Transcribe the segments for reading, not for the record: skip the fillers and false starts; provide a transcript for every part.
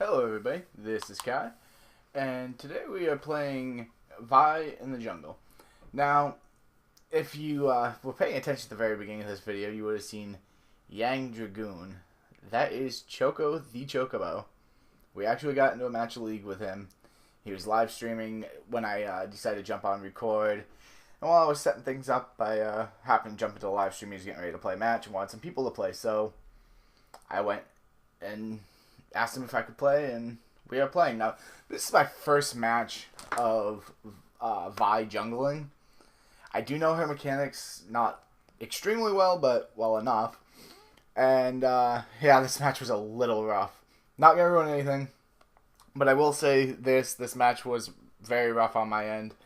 Hello everybody, this is Kai, and today we are playing Vi in the Jungle. Now, if you were paying attention at the very beginning of this video, you would have seen Yang Dragoon. That is Choco the Chocobo. We actually got into a match of League with him. He was live streaming when I decided to jump on record. And while I was setting things up, I happened to jump into a live stream. He was getting ready to play a match and wanted some people to play, so I went and asked him if I could play, and we are playing. Now, this is my first match of Vi jungling. I do know her mechanics, not extremely well, but well enough. And, yeah, this match was a little rough. Not gonna ruin anything, but I will say this match was very rough on my end.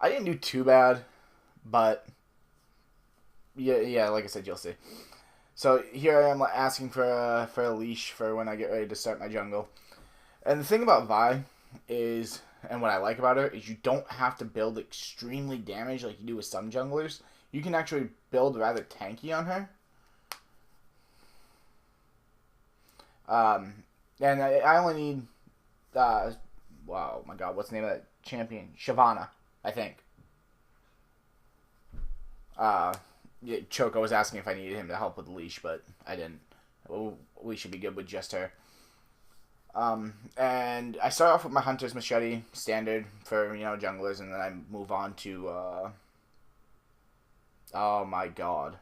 I didn't do too bad, but yeah, like I said, you'll see. So here I am asking for a leash for when I get ready to start my jungle. And the thing about Vi is, and what I like about her, is you don't have to build extremely damage like you do with some junglers. You can actually build rather tanky on her. And I only need, wow, my god, what's the name of that champion? Shyvana, I think. Yeah, Choco was asking if I needed him to help with the leash, but I didn't. We should be good with just her. And I start off with my Hunter's Machete, standard for, junglers, and then I move on to, oh my god.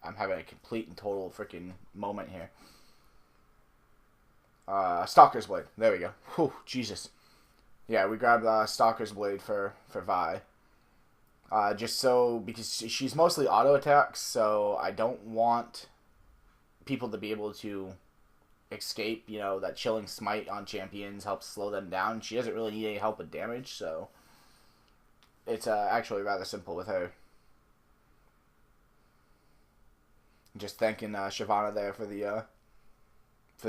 I'm having a complete and total freaking moment here. Stalker's Blade. There we go. Whew, Jesus. Yeah, we grabbed Stalker's Blade for Vi. Just so, because she's mostly auto attacks, so I don't want people to be able to escape, that chilling smite on champions helps slow them down. She doesn't really need any help with damage, so it's actually rather simple with her. Just thanking Shyvana there for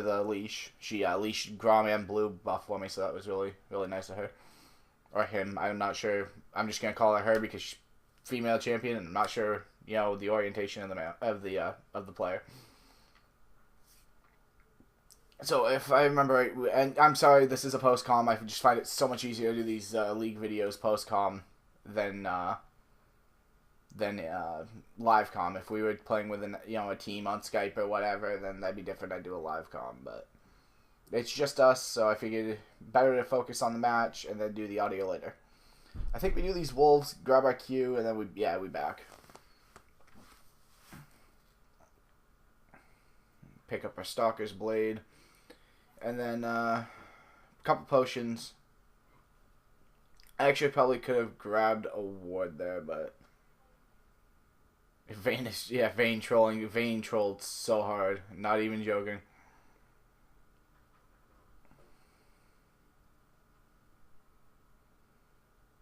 the leash. She leashed Grom and Blue buff for me, so that was really, really nice of her. Or him, I'm not sure. I'm just gonna call her because she's female champion, and I'm not sure, the orientation of the player. So if I remember right, and I'm sorry, this is a post-com. I just find it so much easier to do these league videos post-com than live com. If we were playing with a team on Skype or whatever, then that'd be different. I'd do a live com, but it's just us, so I figured better to focus on the match and then do the audio later. I think we do these wolves, grab our Q, and then we back. Pick up our Stalker's Blade, and then a couple potions. I actually probably could have grabbed a ward there, but Vayne trolling. Vayne trolled so hard, not even joking.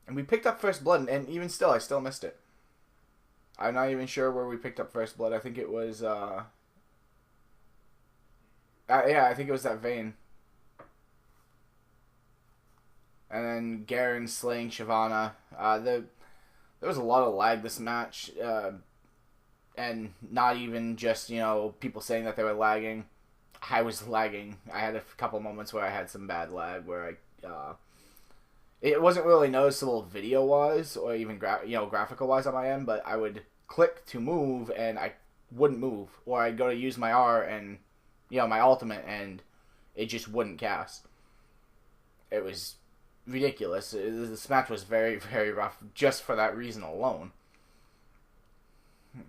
And we picked up first blood, and even still, I still missed it. I'm not even sure where we picked up first blood. I think it was, yeah, I think it was that Vayne. And then Garen slaying Shyvana. There was a lot of lag this match, and not even just, people saying that they were lagging. I was lagging. I had a couple moments where I had some bad lag, where it wasn't really noticeable video-wise or even graphical-wise on my end, but I would click to move and I wouldn't move, or I'd go to use my R and my ultimate and it just wouldn't cast. It was ridiculous. This match was very, very rough just for that reason alone.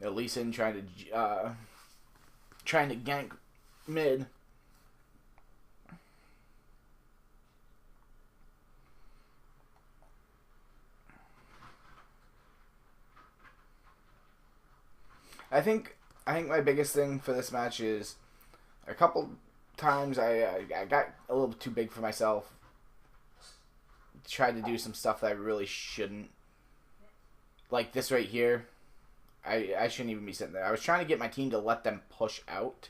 Elisa trying to gank mid. I think my biggest thing for this match is a couple times I got a little too big for myself. Tried to do some stuff that I really shouldn't. Like this right here. I shouldn't even be sitting there. I was trying to get my team to let them push out,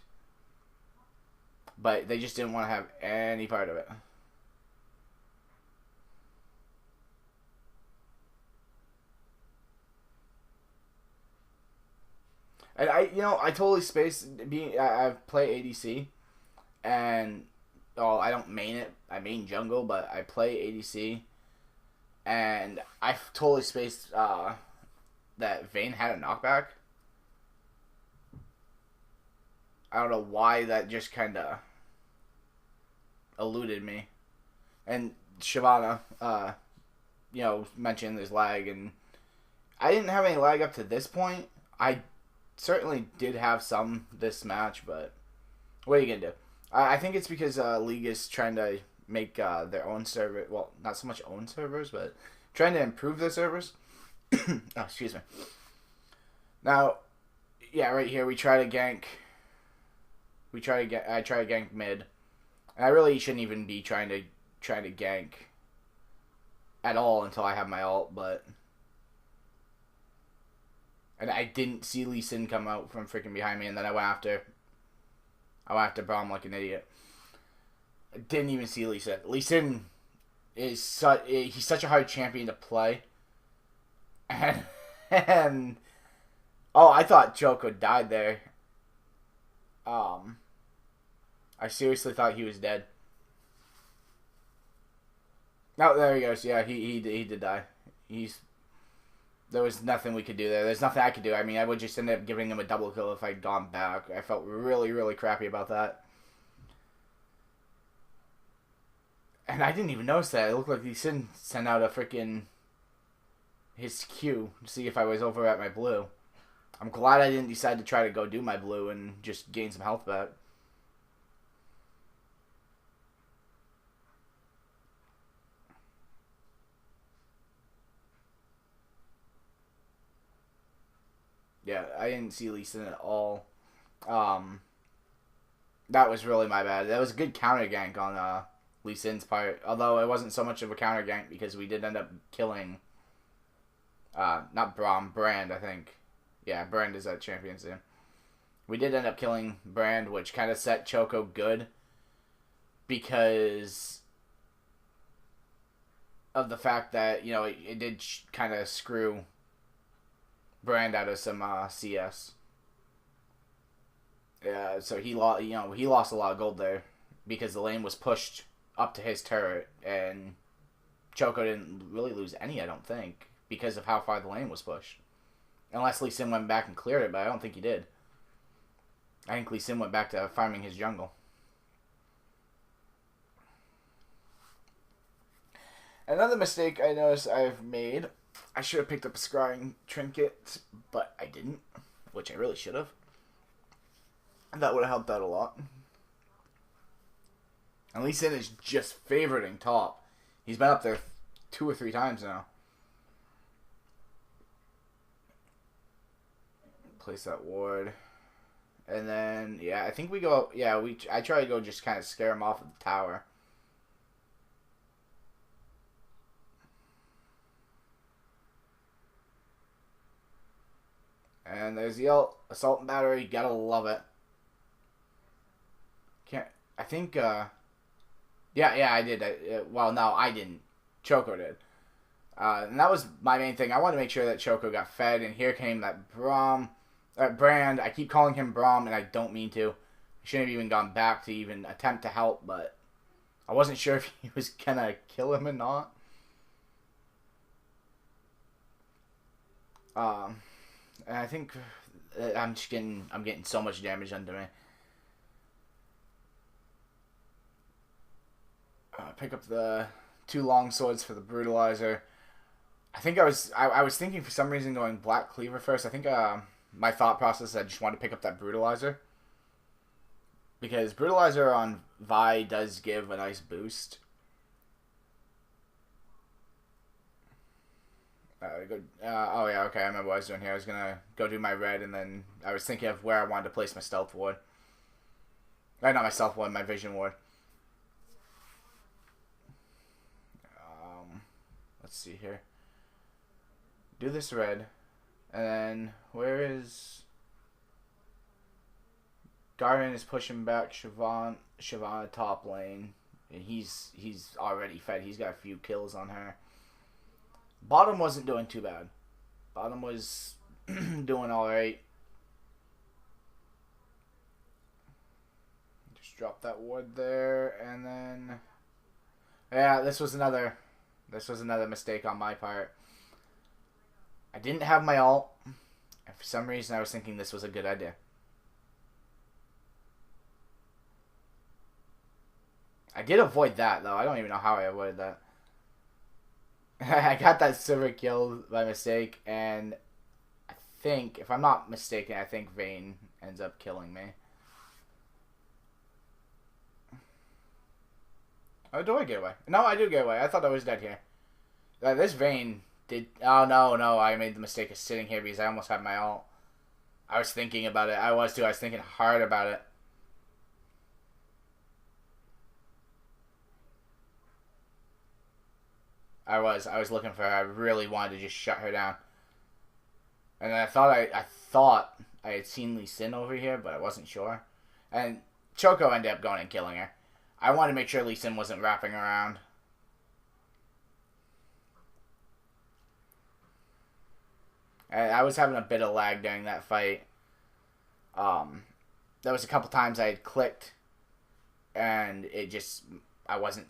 but they just didn't want to have any part of it. And I totally spaced I play ADC, and Oh, I don't main it. I main jungle, but I play ADC. And I totally spaced that Vayne had a knockback. I don't know why that just kind of eluded me. And Shyvana, mentioned there's lag, and I didn't have any lag up to this point. I certainly did have some this match, but what are you gonna do? I think it's because League is trying to make their own server. Well, not so much own servers, but trying to improve their servers. Oh, excuse me. Now, yeah, right here we try to gank. I try to gank mid. And I really shouldn't even be trying to gank at all until I have my ult, and I didn't see Lee Sin come out from freaking behind me, and then I went after Braum like an idiot. I didn't even see Lee Sin. Lee Sin he's such a hard champion to play. And oh, I thought Choco died there. I seriously thought he was dead. Oh, there he goes. Yeah, he did die. There was nothing we could do there. There's nothing I could do. I mean, I would just end up giving him a double kill if I'd gone back. I felt really, really crappy about that. And I didn't even notice that. It looked like he sent out a freaking his Q to see if I was over at my blue. I'm glad I didn't decide to try to go do my blue and just gain some health back. Yeah, I didn't see Lee Sin at all. That was really my bad. That was a good counter gank on Lee Sin's part. Although it wasn't so much of a counter gank because we did end up killing not Braum, Brand, I think. Yeah, Brand is that champion soon. We did end up killing Brand, which kind of set Choco good because of the fact that, it did kind of screw Brand out of some CS. Yeah, so he lost a lot of gold there because the lane was pushed up to his turret, and Choco didn't really lose any, I don't think, because of how far the lane was pushed. Unless Lee Sin went back and cleared it, but I don't think he did. I think Lee Sin went back to farming his jungle. Another mistake I noticed I've made, I should have picked up a scrying trinket, but I didn't, which I really should have. That would have helped out a lot. And Lee Sin is just favoriting top. He's been up there 2 or 3 times now. Place that ward. And then, yeah, I think we go, yeah, I try to go just kind of scare him off at the tower. And there's the ult, assault and battery, gotta love it. I think, yeah, I did. Well, no, I didn't. Choco did. And that was my main thing. I wanted to make sure that Choco got fed, and here came that Brand. I keep calling him Braum, and I don't mean to. I shouldn't have even gone back to even attempt to help, but I wasn't sure if he was gonna kill him or not. And I think I'm getting so much damage under me. Pick up the 2 long swords for the brutalizer. I think I was thinking for some reason going Black Cleaver first. I think my thought process, I just wanted to pick up that brutalizer because brutalizer on Vi does give a nice boost. Oh yeah, okay. I remember what I was doing here. I was gonna go do my red, and then I was thinking of where I wanted to place my stealth ward. Not my stealth ward, my vision ward. Let's see here. Do this red. And then, where is... Garen is pushing back Shyvana top lane. And he's already fed. He's got a few kills on her. Bottom wasn't doing too bad. Bottom was doing alright. Just drop that ward there. And Yeah, this was another mistake on my part. I didn't have my ult, and for some reason I was thinking this was a good idea. I did avoid that, though. I don't even know how I avoided that. I got that silver kill by mistake, and I think, if I'm not mistaken, I think Vayne ends up killing me. Oh, do I get away? No, I do get away. I thought I was dead here. This Vayne did... Oh, no. I made the mistake of sitting here because I almost had my ult. I was thinking about it. I was, too. I was thinking hard about it. I was looking for her. I really wanted to just shut her down. And then I thought I had seen Lee Sin over here, but I wasn't sure. And Choco ended up going and killing her. I wanted to make sure Lee Sin wasn't wrapping around. And I was having a bit of lag during that fight. There was a couple times I had clicked, and it wasn't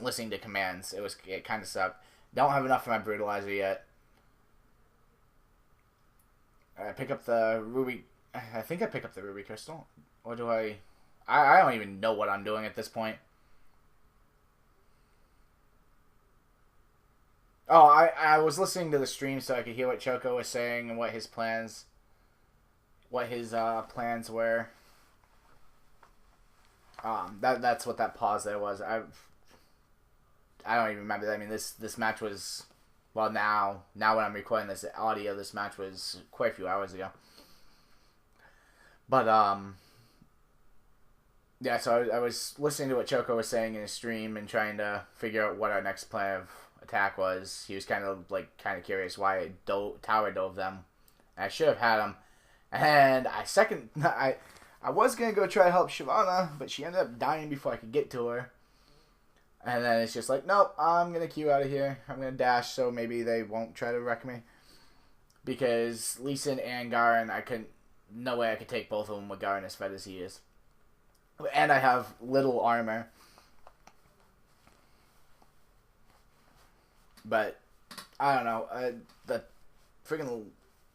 listening to commands. It kind of sucked. Don't have enough for my brutalizer yet. I pick up the ruby. I think I pick up the ruby crystal, or do I? I don't even know what I'm doing at this point. Oh, I was listening to the stream so I could hear what Choco was saying and what his plans were. That's what that pause there was. I don't even remember that. I mean, this match was, well, now when I'm recording this audio, this match was quite a few hours ago. But yeah, so I was listening to what Choco was saying in his stream and trying to figure out what our next plan of attack was. He was kind of curious why I tower dove them. And I should have had him. And I was gonna go try to help Shyvana, but she ended up dying before I could get to her. And then it's just like, nope, I'm gonna queue out of here. I'm gonna dash, so maybe they won't try to wreck me. Because Lee Sin and Garen, no way I could take both of them with Garen as fed as he is. And I have little armor. But I don't know.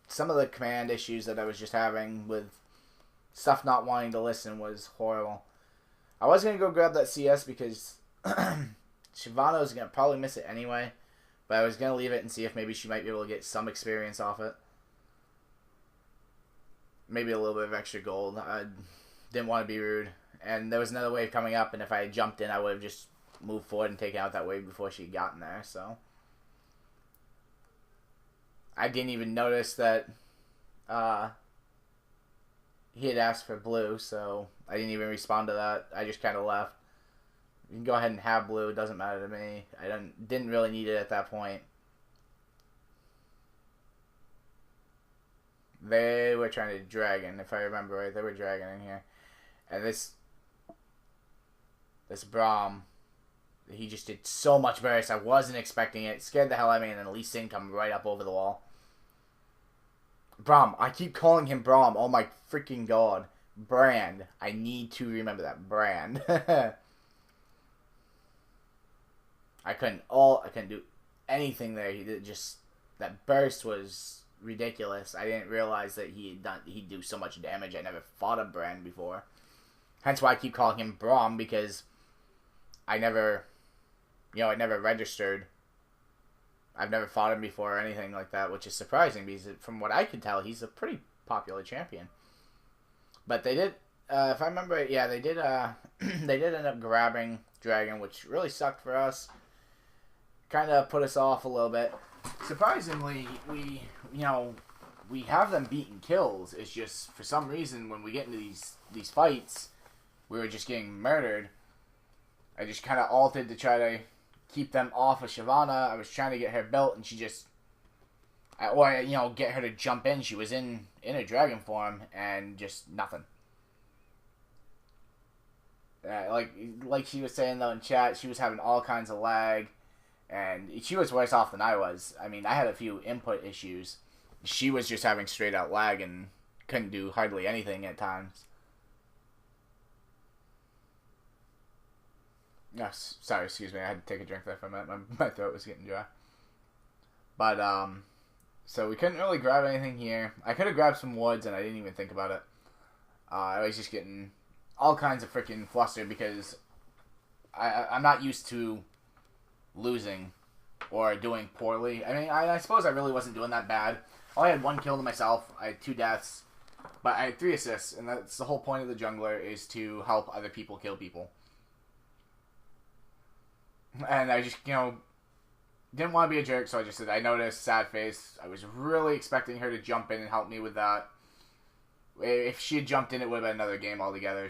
Some of the command issues that I was just having with stuff not wanting to listen was horrible. I was gonna go grab that CS because Shyvana was gonna probably miss it anyway, but I was gonna leave it and see if maybe she might be able to get some experience off it. Maybe a little bit of extra gold. I didn't want to be rude. And there was another wave coming up, and if I had jumped in, I would have just moved forward and taken out that wave before she had gotten there, so. I didn't even notice that he had asked for blue, so I didn't even respond to that. I just kind of left. You can go ahead and have blue. It doesn't matter to me. I didn't really need it at that point. They were trying to dragon, if I remember right. They were dragon in here. And this Braum, he just did so much burst. I wasn't expecting it. It scared the hell out of me, and then Lee Sin come right up over the wall. Braum. I keep calling him Braum. Oh my freaking god. Brand. I need to remember that. Brand. I couldn't do anything there. He did just, that burst was ridiculous. I didn't realize that he'd do so much damage. I never fought a Brand before. Hence why I keep calling him Braum, because I never registered. I've never fought him before or anything like that, which is surprising because from what I could tell, he's a pretty popular champion. But they did, if I remember right, yeah, they did end up grabbing Dragon, which really sucked for us. Kind of put us off a little bit. Surprisingly, we have them beating kills. It's just, for some reason, when we get into these fights, we were just getting murdered. I just kind of ulted to try to keep them off of Shyvana. I was trying to get her built, and she just, get her to jump in. She was in a dragon form, and just nothing. Like she was saying though in chat, she was having all kinds of lag, and she was worse off than I was. I mean, I had a few input issues. She was just having straight out lag and couldn't do hardly anything at times. Yes, sorry, excuse me. I had to take a drink there for a minute. My throat was getting dry. But, so we couldn't really grab anything here. I could have grabbed some woods, and I didn't even think about it. I was just getting all kinds of freaking flustered because I'm not used to losing or doing poorly. I mean, I suppose I really wasn't doing that bad. I only had 1 kill to myself. I had 2 deaths. But I had 3 assists, and that's the whole point of the jungler, is to help other people kill people. And I just, didn't want to be a jerk, so I just said, I noticed, sad face. I was really expecting her to jump in and help me with that. If she had jumped in, it would have been another game altogether.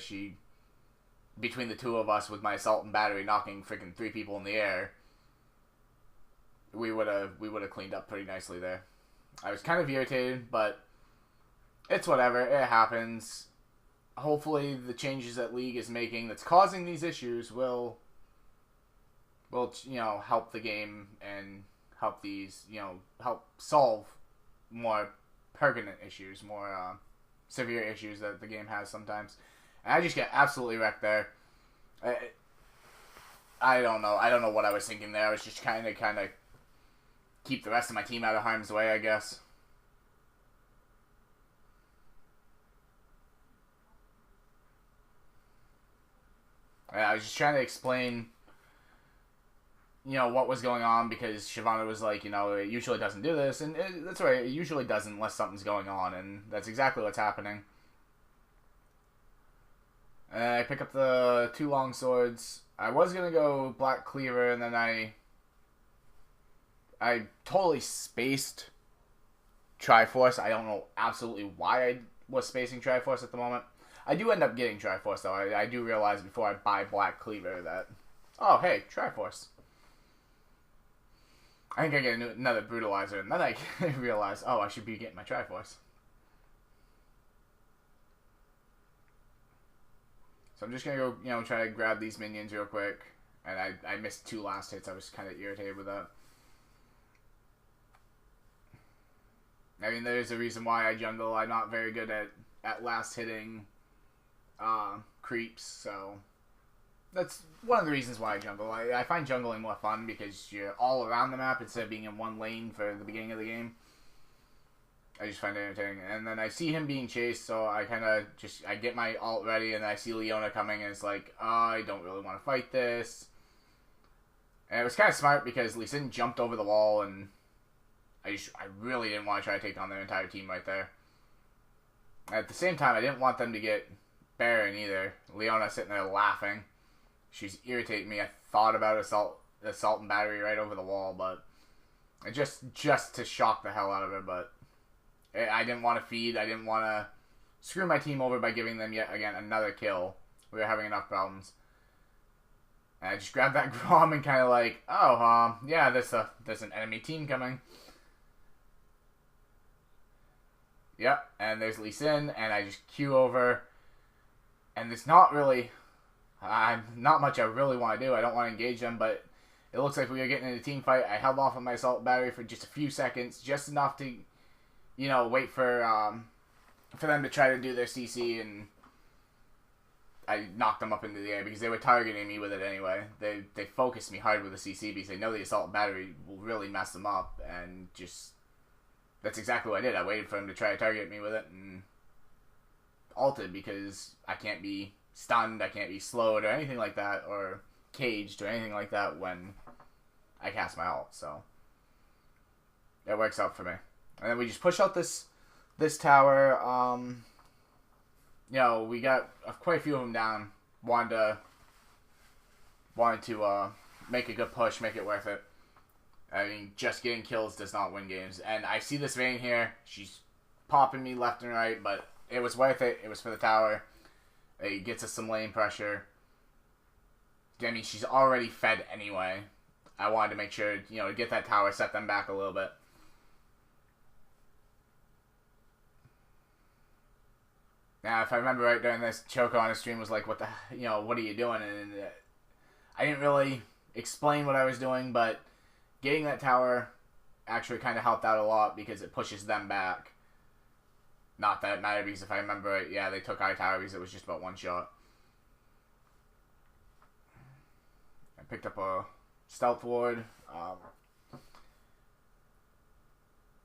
Between the two of us, with my assault and battery knocking freaking 3 people in the air, we would have cleaned up pretty nicely there. I was kind of irritated, but it's whatever. It happens. Hopefully, the changes that League is making that's causing these issues will help the game and help help solve more permanent issues, more severe issues that the game has sometimes. And I just get absolutely wrecked there. I don't know. I don't know what I was thinking there. I was just kind of keep the rest of my team out of harm's way, I guess. I was just trying to explain, what was going on, because Shyvana was like, it usually doesn't do this, and that's right, it usually doesn't unless something's going on, and that's exactly what's happening. And I pick up the 2 long swords. I was going to go Black Cleaver, and then I totally spaced Triforce. I don't know absolutely why I was spacing Triforce at the moment. I do end up getting Triforce, though. I do realize before I buy Black Cleaver that, oh, hey, Triforce. I think I get another Brutalizer, and then I realize, oh, I should be getting my Triforce. So I'm just going to go, try to grab these minions real quick. And I missed 2 last hits. I was kind of irritated with that. I mean, there's a reason why I jungle. I'm not very good at last hitting creeps, so that's one of the reasons why I jungle. I find jungling more fun because you're all around the map instead of being in one lane for the beginning of the game. I just find it entertaining. And then I see him being chased, so I kind of I get my ult ready, and then I see Leona coming, and it's like, oh, I don't really want to fight this. And it was kind of smart because Lee Sin jumped over the wall, and I really didn't want to try to take down their entire team right there. At the same time, I didn't want them to get Baron either. Leona sitting there laughing. She's irritating me. I thought about assault and battery right over the wall, but just to shock the hell out of her. But I didn't want to feed. I didn't want to screw my team over by giving them yet again another kill. We were having enough problems. And I just grabbed that Grom and kind of like, oh, yeah, there's an enemy team coming. Yep, and there's Lee Sin, and I just queue over. And there's not really, not much I really want to do. I don't want to engage them, but it looks like we are getting in a team fight. I held off on my assault battery for just a few seconds, just enough to, wait for them to try to do their CC, and I knocked them up into the air because they were targeting me with it anyway. They focused me hard with the CC because they know the assault battery will really mess them up, and that's exactly what I did. I waited for them to try to target me with it, and ulted because I can't be stunned, I can't be slowed or anything like that, or caged or anything like that when I cast my ult, so it works out for me. And then we just push out this tower. We got quite a few of them down. Wanted to make a good push, make it worth it. I mean, just getting kills does not win games. And I see this Vayne here. She's popping me left and right, but it was worth it. It was for the tower. It gets us some lane pressure. I mean, she's already fed anyway. I wanted to make sure, to get that tower, set them back a little bit. Now, if I remember right during this, Choco on his stream was like, what are you doing? And I didn't really explain what I was doing, but getting that tower actually kind of helped out a lot because it pushes them back. Not that it mattered because if I remember right, yeah, they took high tower because it was just about one shot. I picked up a stealth ward.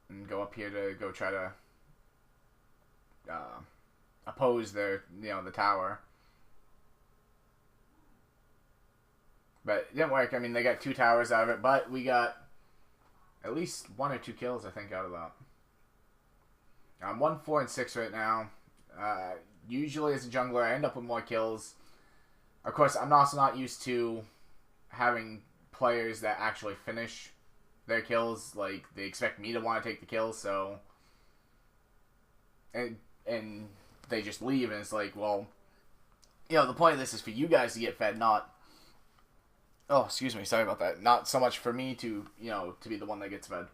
And go up here to go try to oppose their, the tower. But it didn't work. I mean, they got 2 towers out of it, but we got at least 1 or 2 kills, I think, out of that. I'm 1, 4, and 6 right now. Usually, as a jungler, I end up with more kills. Of course, I'm also not used to having players that actually finish their kills. Like, they expect me to want to take the kills, so... And they just leave, and it's like, well... the point of this is for you guys to get fed, not... Oh, excuse me, sorry about that. Not so much for me to, to be the one that gets fed.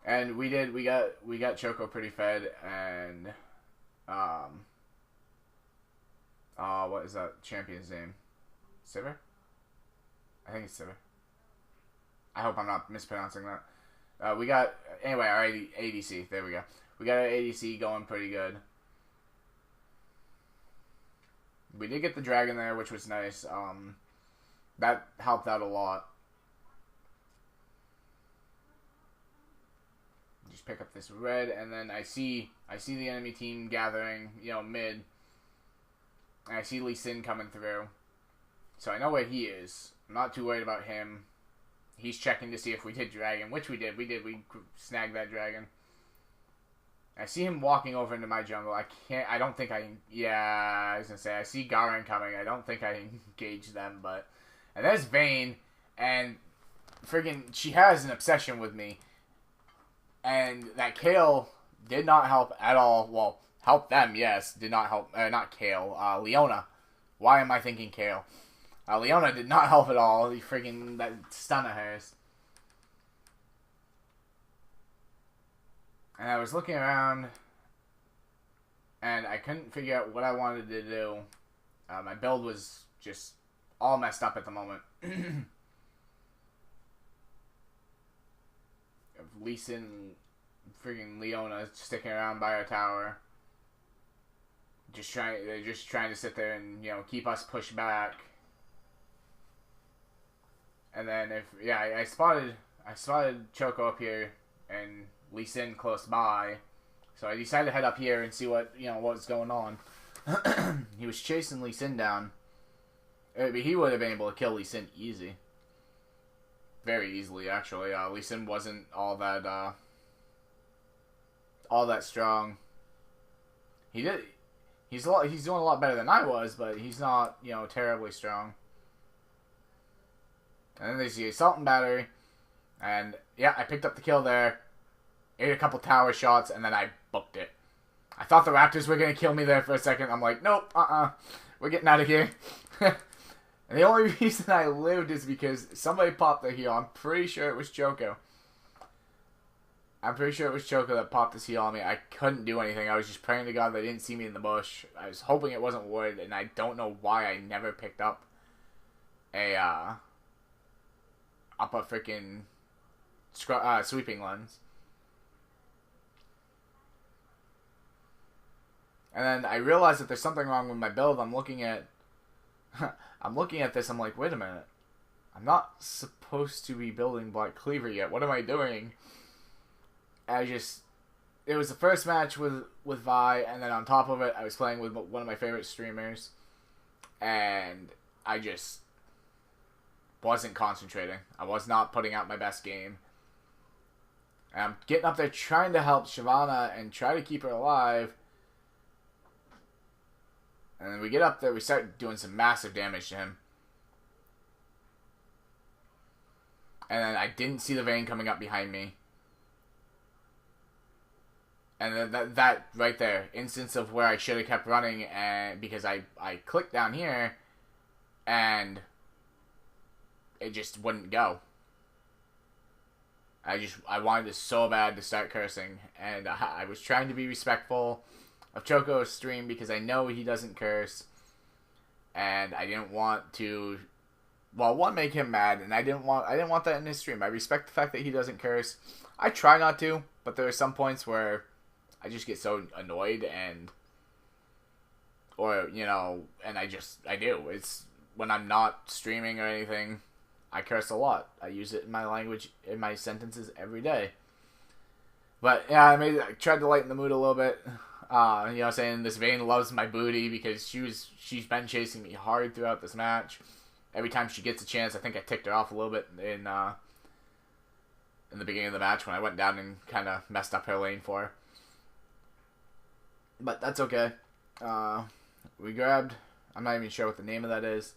And we got Choco pretty fed, and... what is that champion's name? Sivir? I think it's Sivir. I hope I'm not mispronouncing that. We got, anyway, our ADC. There we go. We got our ADC going pretty good. We did get the dragon there, which was nice. That helped out a lot. Just pick up this red, and then I see the enemy team gathering, mid. And I see Lee Sin coming through. So I know where he is. I'm not too worried about him. He's checking to see if we did dragon, which we did. We snagged that dragon. I see him walking over into my jungle. I don't think I was gonna say, I see Garen coming. I don't think I engage them, but... And there's Vayne, and friggin' she has an obsession with me. And that Kale did not help at all. Well, help them, yes. Did not help, not Kale, Leona. Why am I thinking Kale? Leona did not help at all. That stun of hers. And I was looking around, and I couldn't figure out what I wanted to do. My build was just all messed up at the moment. Lee Sin, friggin' Leona sticking around by our tower. They're just trying to sit there and, keep us pushed back. And then I spotted Choco up here and Lee Sin close by. So I decided to head up here and see what's going on. He was chasing Lee Sin down. He would have been able to kill Lee Sin easy. Very easily, actually. Lee Sin wasn't all that strong. He's doing a lot better than I was, but he's not, terribly strong. And then there's the Assault and Battery. And, yeah, I picked up the kill there. Ate a couple tower shots, and then I booked it. I thought the Raptors were going to kill me there for a second. I'm like, nope, we're getting out of here. And the only reason I lived is because somebody popped the heal. I'm pretty sure it was Choco. I'm pretty sure it was Choco that popped this heal on me. I couldn't do anything. I was just praying to God they didn't see me in the bush. I was hoping it wasn't wood, and I don't know why I never picked up a freaking sweeping lens. And then I realized that there's something wrong with my build. I'm looking at this. I'm like, wait a minute. I'm not supposed to be building Black Cleaver yet. What am I doing? It was the first match with Vi, and then on top of it, I was playing with one of my favorite streamers, and I just wasn't concentrating. I was not putting out my best game. And I'm getting up there trying to help Shyvana and try to keep her alive. And then we get up there, we start doing some massive damage to him. And then I didn't see the Vayne coming up behind me. And then that right there, instance of where I should have kept running, and because I clicked down here, and it just wouldn't go. I wanted to so bad to start cursing, and I was trying to be respectful of Choco's stream because I know he doesn't curse, and I didn't want to, well, one, make him mad, and I didn't want that in his stream. I respect the fact that he doesn't curse. I try not to, but there are some points where I just get so annoyed and I do. when I'm not streaming or anything, I curse a lot. I use it in my language, in my sentences every day. But yeah, I tried to lighten the mood a little bit. Saying this Vayne loves my booty because she's been chasing me hard throughout this match. Every time she gets a chance, I think I ticked her off a little bit in the beginning of the match when I went down and kind of messed up her lane for her. But that's okay. We grabbed, I'm not even sure what the name of that is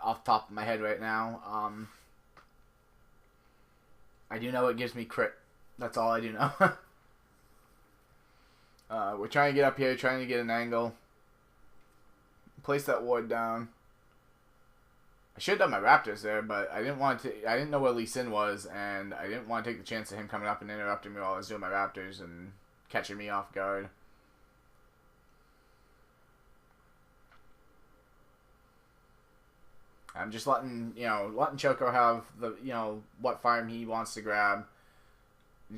off the top of my head right now. I do know it gives me crit. That's all I do know. We're trying to get up here, trying to get an angle. Place that ward down. I should have done my Raptors there, but I didn't want to. I didn't know where Lee Sin was, and I didn't want to take the chance of him coming up and interrupting me while I was doing my Raptors and catching me off guard. I'm just letting Choco have the, what farm he wants to grab.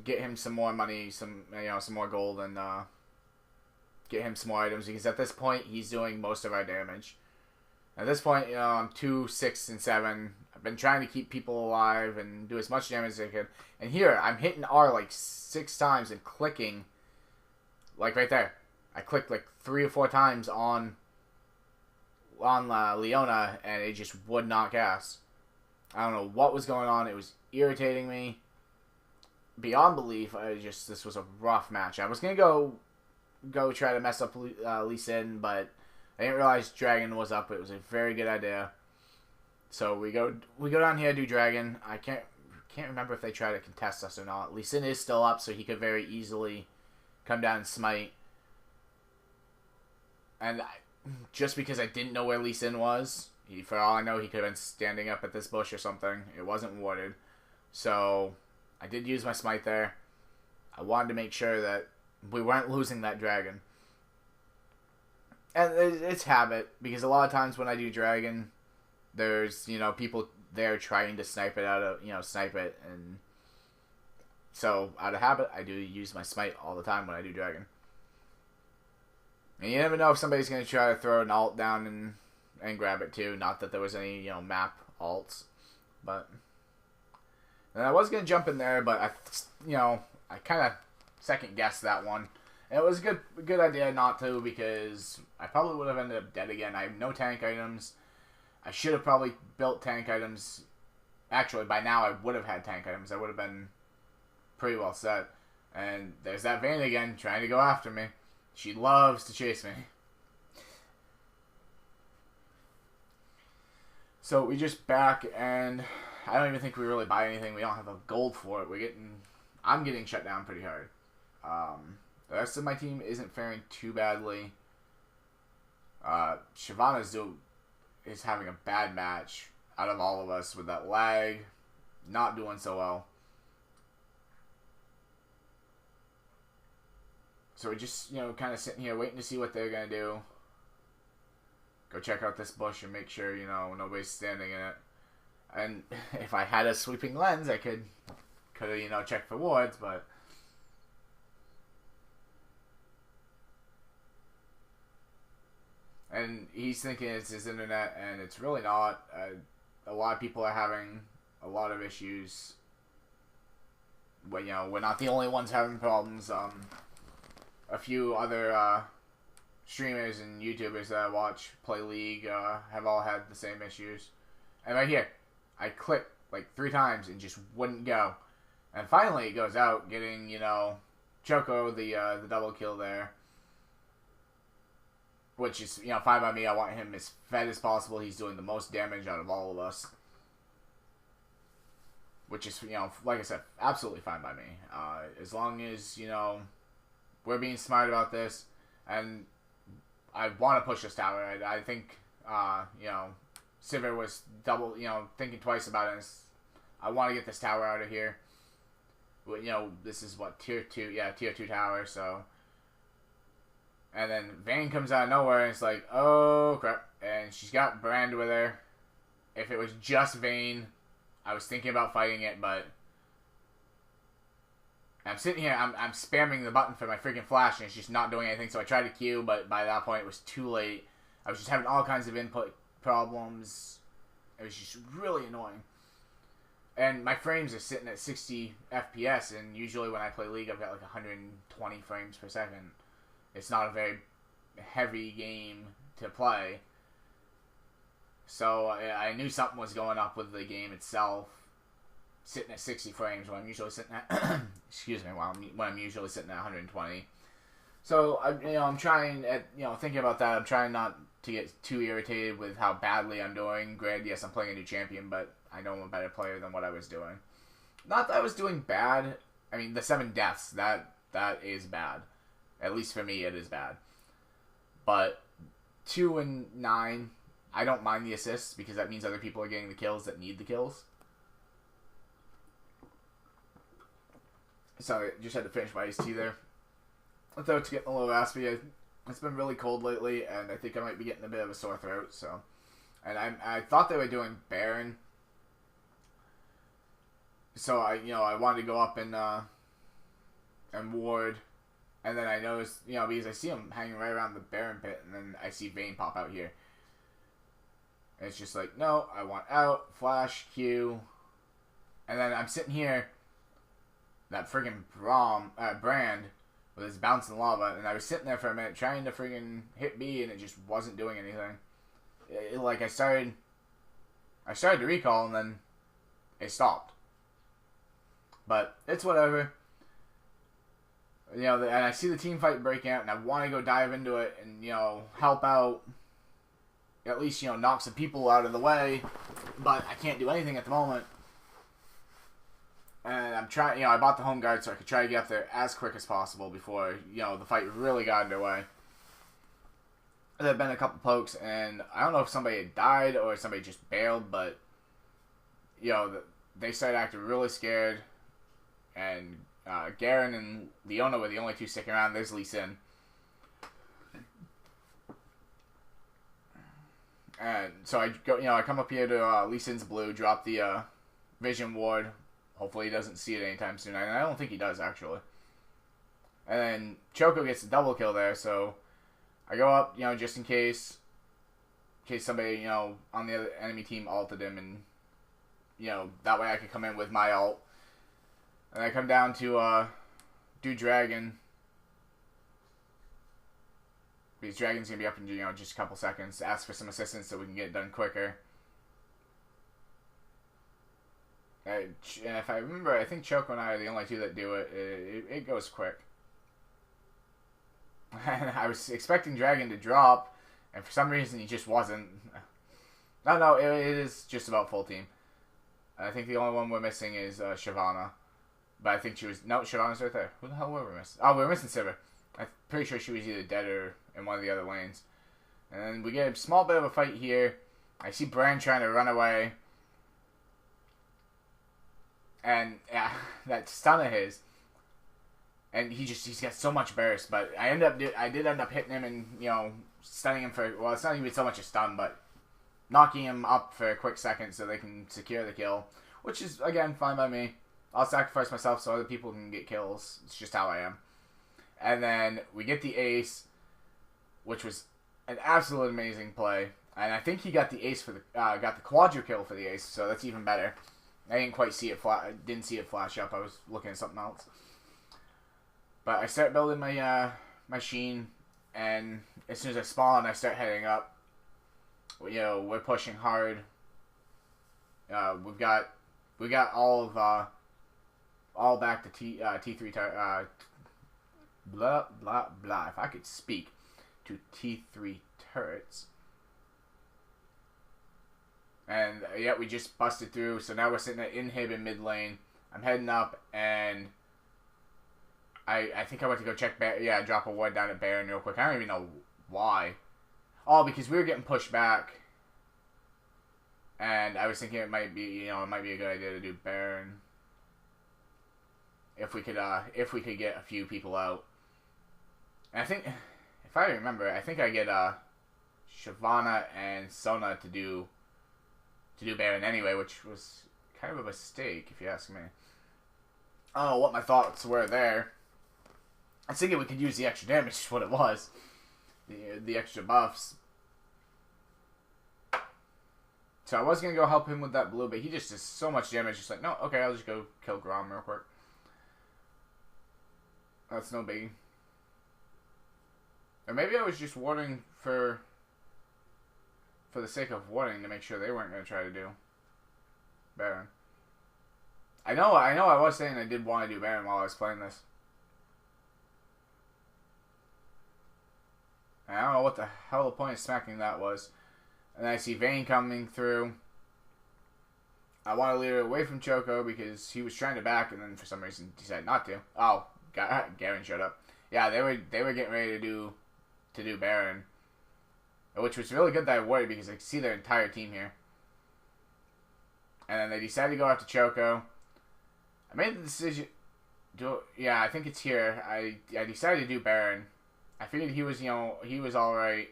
Get him some more money, some more gold, and get him some more items, because at this point he's doing most of our damage. At this point, I'm 2, 6, and 7. I've been trying to keep people alive and do as much damage as I can. And here, I'm hitting R like 6 times and clicking, like right there. I clicked like 3 or 4 times on Leona, and it just would not gas. I don't know what was going on. It was irritating me beyond belief. This was a rough match. I was gonna go try to mess up Lee Sin, but I didn't realize Dragon was up. It was a very good idea. So we go down here, do Dragon. I can't remember if they try to contest us or not. Lee Sin is still up, so he could very easily come down and smite. And just because I didn't know where Lee Sin was, for all I know, he could have been standing up at this bush or something. It wasn't warded. So I did use my smite there. I wanted to make sure that we weren't losing that Dragon. And it's habit, because a lot of times when I do Dragon, there's, people there trying to snipe it and so out of habit, I do use my smite all the time when I do Dragon. And you never know if somebody's going to try to throw an ult down and grab it too. Not that there was any, map ults. But and I was going to jump in there, but I kind of second-guessed that one. And it was a good idea not to, because I probably would have ended up dead again. I have no tank items. I should have probably built tank items. Actually, by now I would have had tank items. I would have been pretty well set. And there's that Vayne again, trying to go after me. She loves to chase me. So we just back, and I don't even think we really buy anything. We don't have the gold for it. I'm getting shut down pretty hard. The rest of my team isn't faring too badly. Shyvana's is having a bad match out of all of us with that lag. Not doing so well. So we're just, kind of sitting here waiting to see what they're going to do. Go check out this bush and make sure, nobody's standing in it. And if I had a sweeping lens, I could have, checked for wards, but and he's thinking it's his internet, and it's really not. A lot of people are having a lot of issues. But, we're not the only ones having problems. A few other streamers and YouTubers that I watch play League have all had the same issues. And right here, I clicked like 3 times and just wouldn't go. And finally it goes out, getting, Choco the double kill there. Which is, fine by me. I want him as fed as possible. He's doing the most damage out of all of us. Which is, like I said, absolutely fine by me. As long as, we're being smart about this, and I want to push this tower. I think, Sivir was thinking twice about it. I want to get this tower out of here. This is what, tier 2? Yeah, tier 2 tower, so. And then Vayne comes out of nowhere, and it's like, oh, crap. And she's got Brand with her. If it was just Vayne, I was thinking about fighting it, but I'm sitting here, I'm spamming the button for my freaking flash, and it's just not doing anything, so I tried to Q, but by that point it was too late. I was just having all kinds of input problems. It was just really annoying. And my frames are sitting at 60 FPS, and usually when I play League, I've got like 120 frames per second. It's not a very heavy game to play. So I knew something was going up with the game itself, sitting at 60 frames when I'm usually sitting at excuse me, when I'm usually sitting at 120. So I'm trying at thinking about that. I'm trying not to get too irritated with how badly I'm doing. Granted, yes, I'm playing a new champion, but I know I'm a better player than what I was doing. Not that I was doing bad. I mean, the 7 deaths, that is bad. At least for me, it is bad. But 2 and 9, I don't mind the assists because that means other people are getting the kills that need the kills. Sorry, just had to finish my iced tea there. My throat's getting a little raspy. It's been really cold lately, and I think I might be getting a bit of a sore throat. So, and I thought they were doing Baron. So I wanted to go up and ward, and then I noticed because I see him hanging right around the Baron pit, and then I see Vayne pop out here. And it's just like, no, I want out, flash, Q, and then I'm sitting here, that friggin' Brand with his bouncing lava, and I was sitting there for a minute trying to friggin' hit B, and it just wasn't doing anything. Like I started to recall, and then it stopped. But it's whatever. And I see the team fight breaking out, and I want to go dive into it and, help out. At least, knock some people out of the way. But I can't do anything at the moment. And I'm trying, I bought the home guard so I could try to get up there as quick as possible before, the fight really got underway. There have been a couple pokes, and I don't know if somebody had died or somebody just bailed, but, they started acting really scared. And Garen and Leona were the only two sticking around. There's Lee Sin. And so I go, I come up here to Lee Sin's blue, drop the vision ward. Hopefully he doesn't see it anytime soon. And I don't think he does, actually. And then Choco gets a double kill there, so I go up, just in case somebody, on the other enemy team ulted him, and, that way I could come in with my ult. And I come down to do Dragon. Because Dragon's going to be up in just a couple seconds. Ask for some assistance so we can get it done quicker. And if I remember, I think Choco and I are the only two that do it. It goes quick. And I was expecting Dragon to drop, and for some reason he just wasn't. No, it is just about full team. I think the only one we're missing is Shyvana. But I think she was... No, Shyvana's right there. Who the hell were we missing? Oh, we were missing Sivir. I'm pretty sure she was either dead or in one of the other lanes. And then we get a small bit of a fight here. I see Brand trying to run away. And, yeah, that stun of his. And he's got so much burst. But I did end up hitting him and, stunning him for... Well, it's not even so much a stun, but knocking him up for a quick second so they can secure the kill. Which is, again, fine by me. I'll sacrifice myself so other people can get kills. It's just how I am. And then we get the ace, which was an absolute amazing play. And I think he got the ace for got the quadra kill for the ace, so that's even better. I didn't quite see it didn't see it flash up. I was looking at something else. But I start building my machine, and as soon as I spawn, I start heading up. We're pushing hard. We got all back to T3 blah blah blah. If I could speak, to T3 turrets. And yeah, we just busted through. So now we're sitting at inhib in mid lane. I'm heading up, and I think I went to go check drop a ward down at Baron real quick. I don't even know why. Oh, because we were getting pushed back. And I was thinking it might be a good idea to do Baron. If we could get a few people out. And I think, if I remember, I think I get Shyvana and Sona to do Baron anyway, which was kind of a mistake, if you ask me. I don't know what my thoughts were there. I was thinking we could use the extra damage, is what it was. The extra buffs. So I was going to go help him with that blue, but he just does so much damage. Just like, no, okay, I'll just go kill Grom real quick. That's no biggie. Or maybe I was just warding for the sake of warding to make sure they weren't going to try to do Baron. I know I was saying I did want to do Baron while I was playing this. And I don't know what the hell the point of smacking that was. And then I see Vayne coming through. I want to lead it away from Choco because he was trying to back and then for some reason decided not to. Oh, Garen showed up. Yeah, they were getting ready to do Baron. Which was really good that I warded because I could see their entire team here. And then they decided to go after Choco. I made the decision. Yeah, I think it's here. I decided to do Baron. I figured he was, he was alright.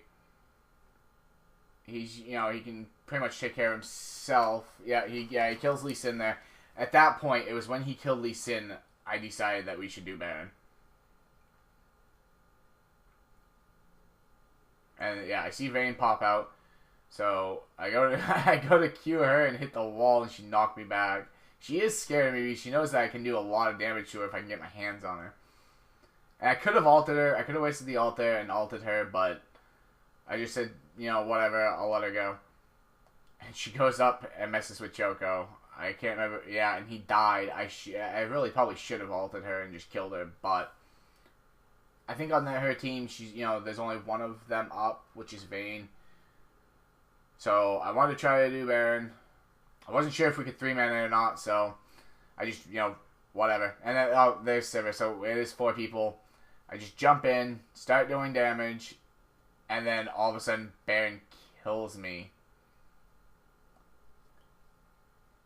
He's, he can pretty much take care of himself. Yeah, he kills Lee Sin there. At that point, it was when he killed Lee Sin, I decided that we should do Baron. And yeah, I see Vayne pop out. So I go to Q her and hit the wall and she knocked me back. She is scared of me. She knows that I can do a lot of damage to her if I can get my hands on her. And I could have ulted her. I could have wasted the ult there and ulted her, but I just said, whatever, I'll let her go. And she goes up and messes with Choco. I can't remember. Yeah, and he died. I really probably should have ulted her and just killed her, but I think on her team, she's there's only one of them up, which is Vayne. So I wanted to try to do Baron. I wasn't sure if we could 3-man it or not, so I just whatever. And then there's Sivir, so it is 4 people. I just jump in, start doing damage, and then all of a sudden Baron kills me,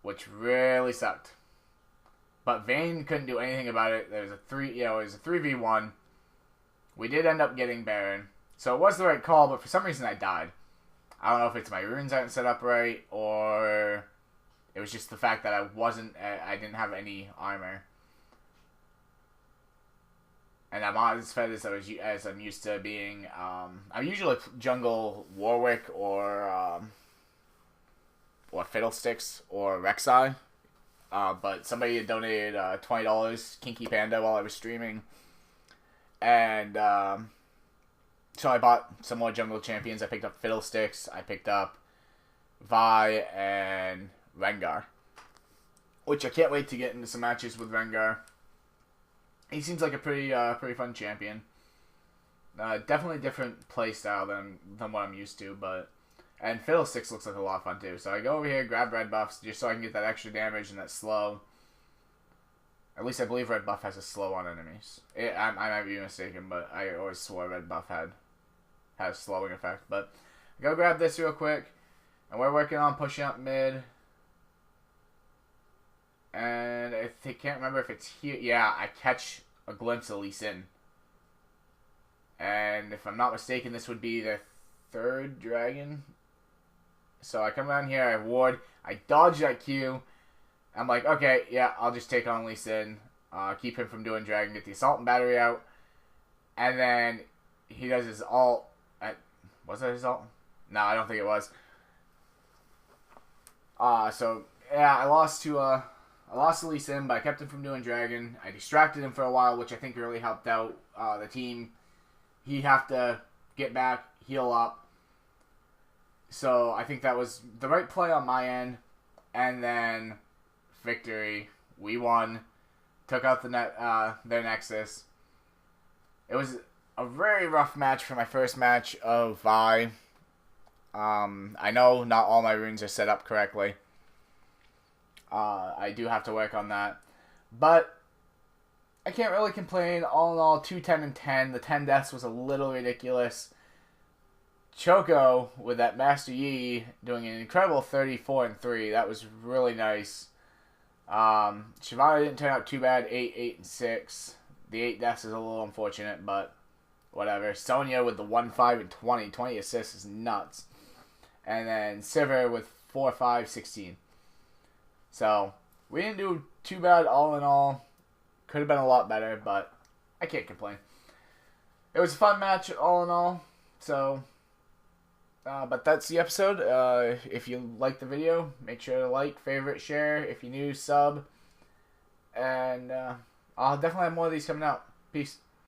which really sucked. But Vayne couldn't do anything about it. There was it was a 3v1. We did end up getting Baron, so it was the right call. But for some reason, I died. I don't know if it's my runes aren't set up right, or it was just the fact that I didn't have any armor. And I'm not as fed as I'm used to being. I'm usually jungle Warwick or Fiddlesticks or Rek'Sai. But somebody had donated $20, Kinky Panda, while I was streaming. And so I bought some more jungle champions. I picked up Fiddlesticks. I picked up Vi and Rengar. Which I can't wait to get into some matches with Rengar. He seems like a pretty fun champion. Definitely different playstyle than what I'm used to, and Fiddlesticks looks like a lot of fun too. So I go over here, grab red buffs just so I can get that extra damage and that slow. At least I believe red buff has a slow on enemies. I might be mistaken, but I always swore red buff had a slowing effect. But I go grab this real quick, and we're working on pushing up mid. And I can't remember if it's here. Yeah, I catch a glimpse of Lee Sin. And if I'm not mistaken, this would be their 3rd dragon. So I come down here, I ward, I dodge that Q. I'm like, okay, yeah, I'll just take on Lee Sin. Keep him from doing dragon, get the assault and battery out. And then he does his ult. Was that his ult? No, I don't think it was. So, yeah, I lost to Lee Sin, but I kept him from doing dragon. I distracted him for a while, which I think really helped out the team. He'd have to get back, heal up. So I think that was the right play on my end. And then victory. We won. Took out their Nexus. It was a very rough match for my first match of Vi. I know not all my runes are set up correctly. I do have to work on that. But I can't really complain. All in all, 2-10 and 10. The 10 deaths was a little ridiculous. Choco with that Master Yi doing an incredible 34 and 3. That was really nice. Shyvana didn't turn out too bad. 8 and 6. The 8 deaths is a little unfortunate, but whatever. Sonya with the 1-5 and 20. 20 assists is nuts. And then Sivir with 4, 5, 16. So we didn't do too bad all in all. Could have been a lot better, but I can't complain. It was a fun match all in all. So But that's the episode. If you like the video, make sure to like, favorite, share. If you're new, sub. And I'll definitely have more of these coming out. Peace.